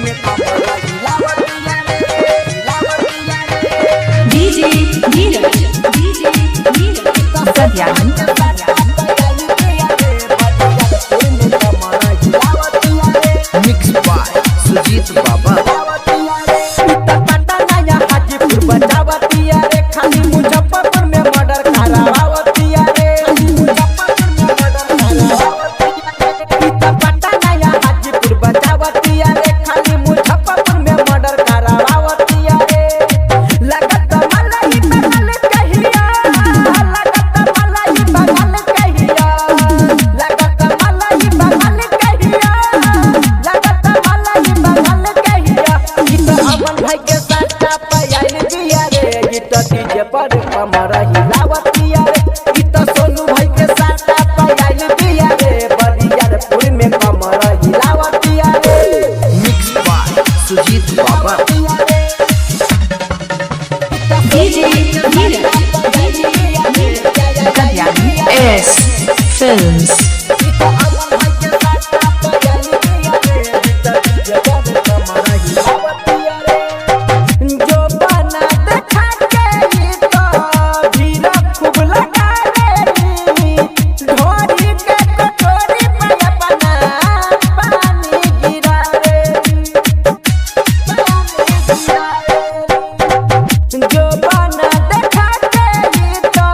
में कमरा हिलावतिया रे हिलावतिया रे DJ Neeraj Satyanand mix by Sujeet Baba. बचावतिया रे खाली मुजफ्फरपुर में मर्डर करावतिया रे हाजीपुर बचावतिया रे खाली मुजफ्फरपुर में मर्डर करावतिया रे लगत मलाई बगल कहिया लगत मलाई बगल कहिया लगत मलाई बगल कहिया लगत मलाई बगल कहिया ई तो अमन भाई के साथ पायल दिया रे ई तो डीजे पर कमरा हिलावतिया रे ई तो सोनू भाई के साथ पायल दिया रे बरियारपुर में कमरा हिलावतिया रे मिक्स बाय सुजीत बाबा। DJ Neeraj Satyanand S films जो बना देखा के ई तो भीड़ खूब लगा रे ढोरी के कटोरी पे अपना पानी गिरा रे जो बना देखा के ई तो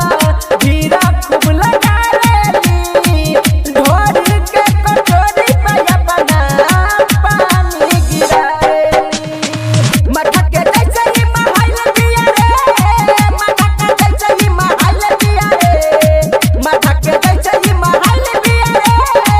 भीड़ खूब लगा रे ढोरी के कटोरी पे अपना पानी गिरा रे मठा के जैसे ही महल दिया रे मठा के जैसे ही महल दिया रे मठा के जैसे ही महल दिया रे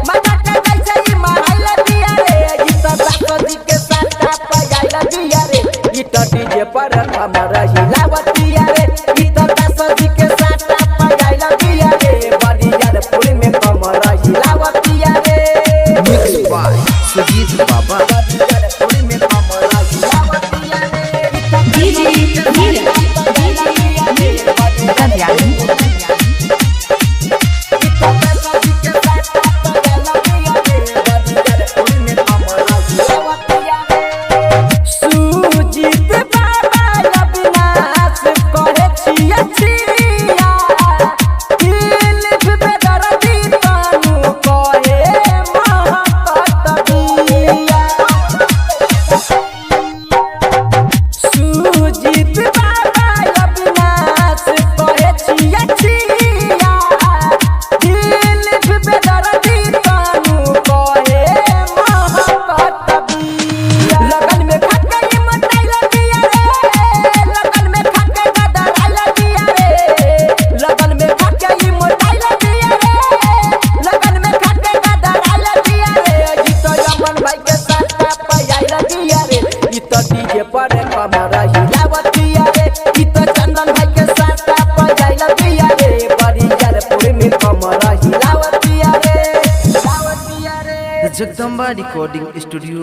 मठा के जैसे ही महल दिया रे ई तो दासोजी के साथ पायल दिया रे ई तो डीजे पर कमरा हिलावतिया रे ई तो दासोजी के साथ पायल दिया रे बरियारपुर में कमरा हिलावतिया रे मिक्स बाय सुजीत बाबा। बरियारपुर में कमरा हिलावतिया रे डीजे नीरज सत्यानंद सुजीत बाबा अविनाश करे छिया छिया दिल पे दर्दी तानू कहे महकत दिया सुजीत बाबा अविनाश करे छिया छिया दिल पे दर्दी तानू कहे महकत दिया लगन में खट गई मोटाइल दिया रे लगन में खट गई गदराइल दिया रे लगन में खट गई मोटाइल दिया रे लगन में खट गई गदराइल दिया रे ई तो अमन भाई के साथ पायल दिया रे ई तो डीजे पर कमरा हिलावतिया रे ई तो चंदन भाई के साथ पायल दिया रे बरियारपुर में कमरा हिलावतिया रे जगदम्बा रिकॉर्डिंग स्टूडियो